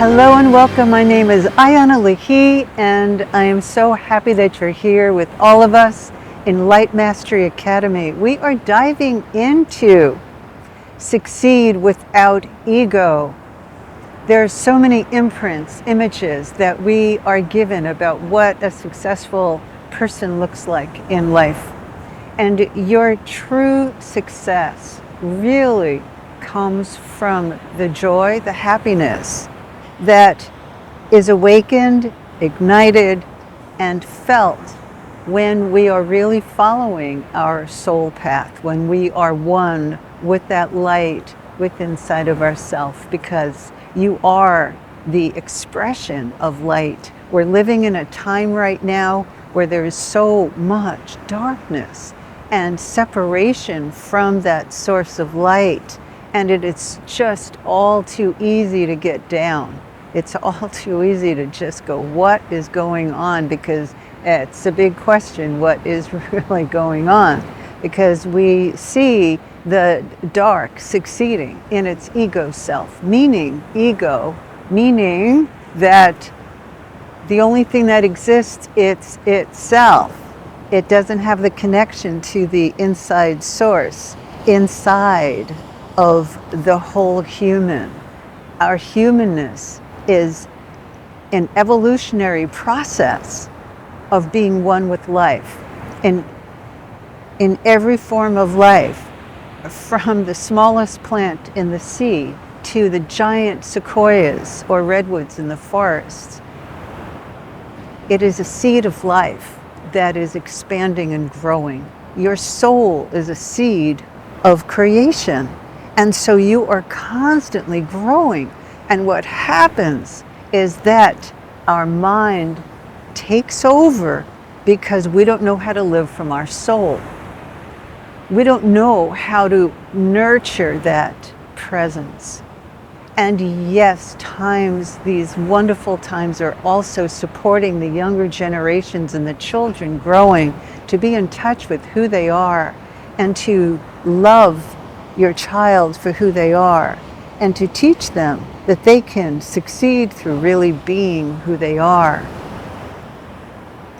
Hello and welcome. My name is Ayana Lahi, and I am so happy that you're here with all of us in Light Mastery Academy. We are diving into Succeed Without Ego. There are so many imprints, images that we are given about what a successful person looks like in life. And your true success really comes from the joy, the happiness that is awakened, ignited, and felt when we are really following our soul path, when we are one with that light within inside of ourself, because you are the expression of light. We're living in a time right now where there is so much darkness and separation from that source of light, and it is just all too easy to get down. It's all too easy to just go, what is going on? Because it's a big question, what is really going on? Because we see the dark succeeding in its ego self, meaning ego, meaning that the only thing that exists, it's itself. It doesn't have the connection to the inside source, inside of the whole human. Our humanness is an evolutionary process of being one with life. In every form of life, from the smallest plant in the sea to the giant sequoias or redwoods in the forests, it is a seed of life that is expanding and growing. Your soul is a seed of creation. And so you are constantly growing. And what happens is that our mind takes over because we don't know how to live from our soul. We don't know how to nurture that presence. And yes, these wonderful times are also supporting the younger generations and the children growing to be in touch with who they are and to love your child for who they are and to teach them that they can succeed through really being who they are.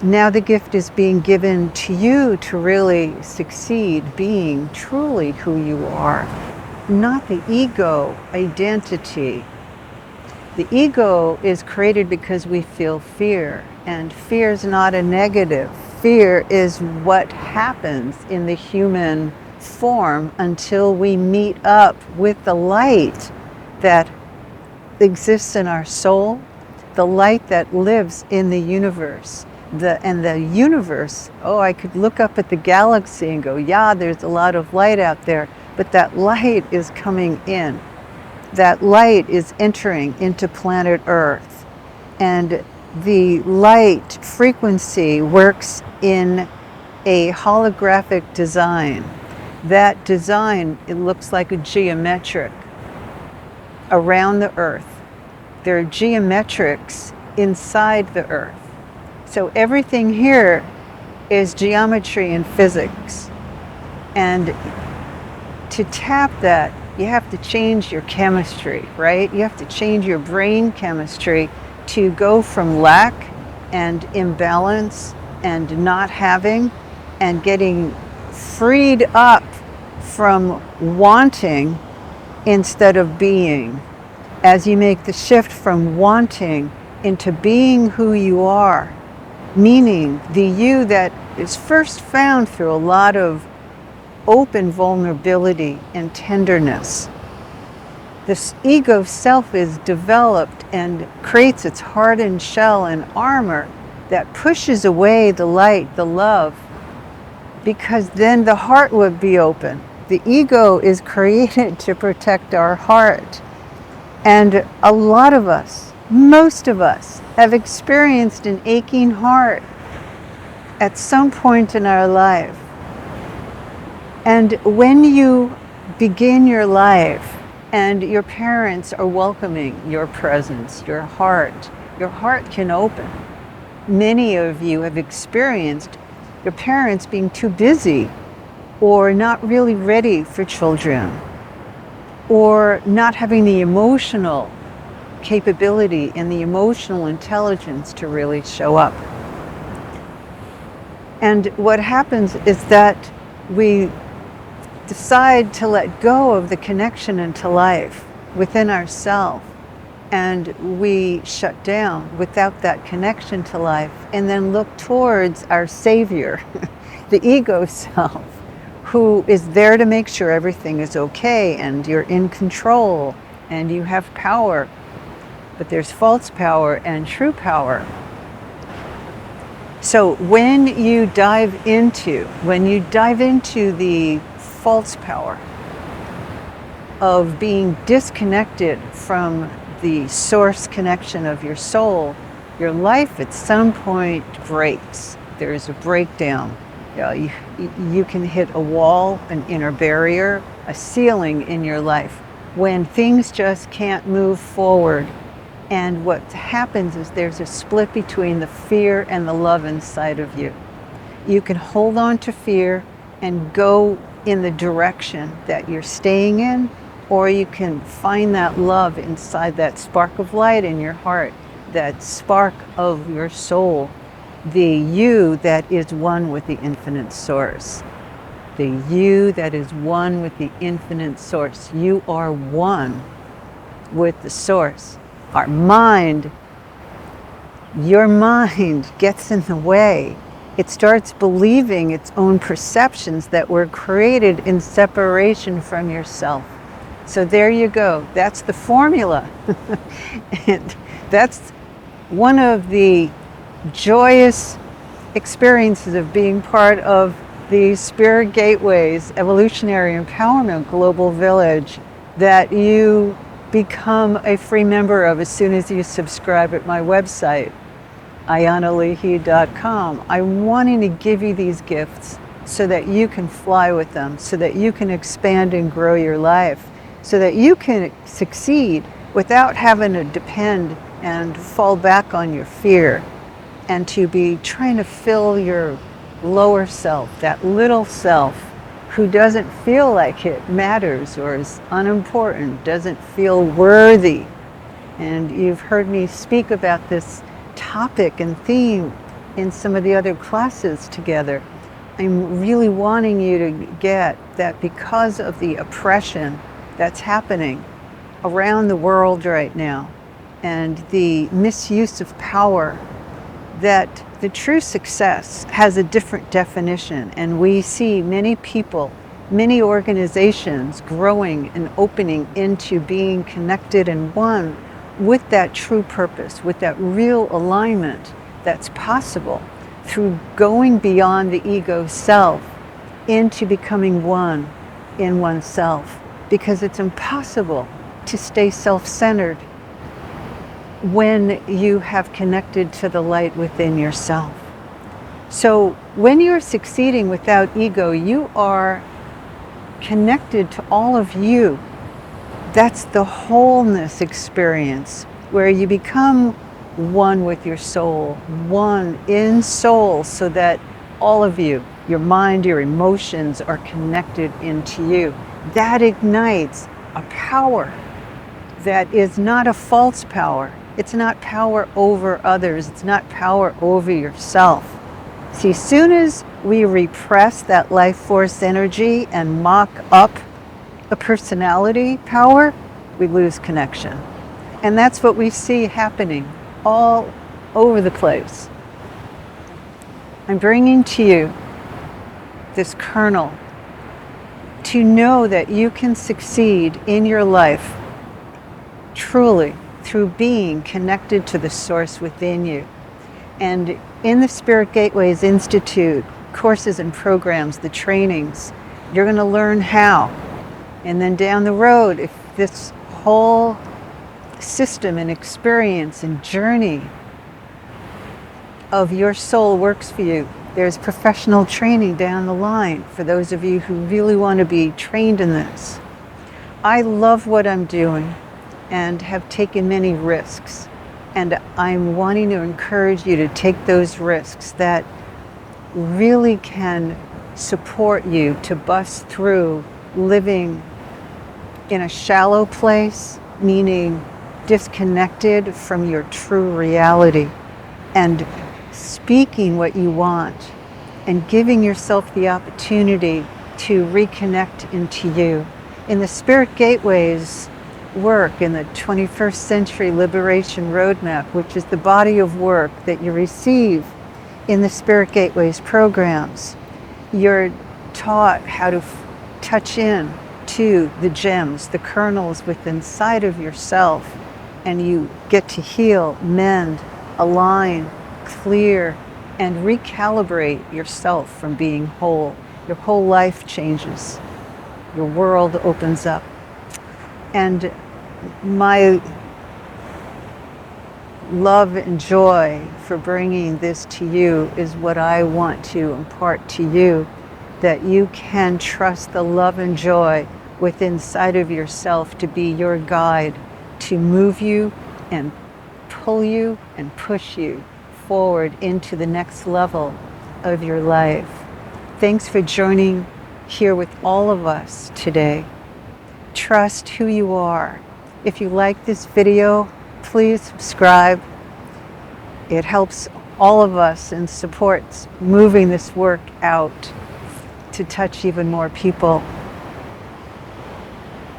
Now the gift is being given to you to really succeed being truly who you are, not the ego identity. The ego is created because we feel fear, and fear is not a negative. Fear is what happens in the human form until we meet up with the light that exists in our soul, the light that lives in the universe. The universe, I could look up at the galaxy and go, yeah, there's a lot of light out there, but that light is coming in. That light is entering into planet Earth. And the light frequency works in a holographic design. That design, it looks like a geometric around the Earth. There are geometrics inside the Earth. So everything here is geometry and physics. And to tap that, you have to change your chemistry, right? You have to change your brain chemistry to go from lack and imbalance and not having and getting freed up from wanting instead of being. As you make the shift from wanting into being who you are, meaning the you that is first found through a lot of open vulnerability and tenderness. This ego self is developed and creates its hardened shell and armor that pushes away the light, the love, because then the heart would be open. The ego is created to protect our heart. And a lot of us, most of us, have experienced an aching heart at some point in our life. And when you begin your life and your parents are welcoming your presence, your heart can open. Many of you have experienced your parents being too busy or not really ready for children, or not having the emotional capability and the emotional intelligence to really show up. And what happens is that we decide to let go of the connection into life within ourselves, and we shut down without that connection to life, and then look towards our savior, the ego self, who is there to make sure everything is okay and you're in control and you have power. But there's false power and true power. So when you dive into the false power of being disconnected from the source connection of your soul, your life at some point breaks. There's a breakdown. You can hit a wall, an inner barrier, a ceiling in your life when things just can't move forward. And what happens is there's a split between the fear and the love inside of you. You can hold on to fear and go in the direction that you're staying in, or you can find that love inside, that spark of light in your heart, that spark of your soul, the you that is one with the infinite source. The you that is one with the infinite source. You are one with the source. Our mind, your mind gets in the way. It starts believing its own perceptions that were created in separation from yourself. So there you go. That's the formula. And that's one of the joyous experiences of being part of the Spirit Gateway's Evolutionary Empowerment Global Village, that you become a free member of as soon as you subscribe at my website, ayanalehi.com. I'm wanting to give you these gifts so that you can fly with them, so that you can expand and grow your life, so that you can succeed without having to depend and fall back on your fear, and to be trying to fill your lower self, that little self who doesn't feel like it matters or is unimportant, doesn't feel worthy. And you've heard me speak about this topic and theme in some of the other classes together. I'm really wanting you to get that because of the oppression that's happening around the world right now and the misuse of power, that the true success has a different definition, and we see many people, many organizations growing and opening into being connected and one with that true purpose, with that real alignment that's possible through going beyond the ego self into becoming one in oneself, because it's impossible to stay self-centered when you have connected to the light within yourself. So when you're succeeding without ego, you are connected to all of you. That's the wholeness experience, where you become one with your soul, one in soul, so that all of you, your mind, your emotions are connected into you. That ignites a power that is not a false power. It's not power over others. It's not power over yourself. See, as soon as we repress that life force energy and mock up a personality power, we lose connection. And that's what we see happening all over the place. I'm bringing to you this kernel to know that you can succeed in your life truly through being connected to the source within you. And in the Spirit Gateways Institute, courses and programs, the trainings, you're going to learn how. And then down the road, if this whole system and experience and journey of your soul works for you, there's professional training down the line for those of you who really want to be trained in this. I love what I'm doing and have taken many risks. And I'm wanting to encourage you to take those risks that really can support you to bust through living in a shallow place, meaning disconnected from your true reality, and speaking what you want and giving yourself the opportunity to reconnect into you. In the Spirit Gateways work, in the 21st Century Liberation Roadmap, which is the body of work that you receive in the Spirit Gateways programs, you're taught how to touch in to the gems, the kernels within inside of yourself, and you get to heal, mend, align, clear, and recalibrate yourself from being whole. Your whole life changes. Your world opens up. And my love and joy for bringing this to you is what I want to impart to you, that you can trust the love and joy within inside of yourself to be your guide, to move you and pull you and push you forward into the next level of your life. Thanks for joining here with all of us today. Trust who you are. If you like this video, please subscribe. It helps all of us and supports moving this work out to touch even more people.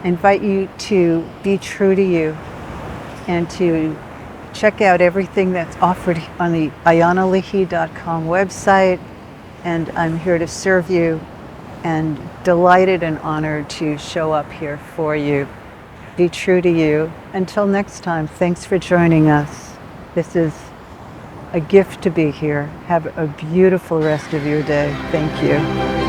I invite you to be true to you and to check out everything that's offered on the ayanalehi.com website. And I'm here to serve you, and delighted and honored to show up here for you. Be true to you. Until next time, thanks for joining us. This is a gift to be here. Have a beautiful rest of your day. Thank you.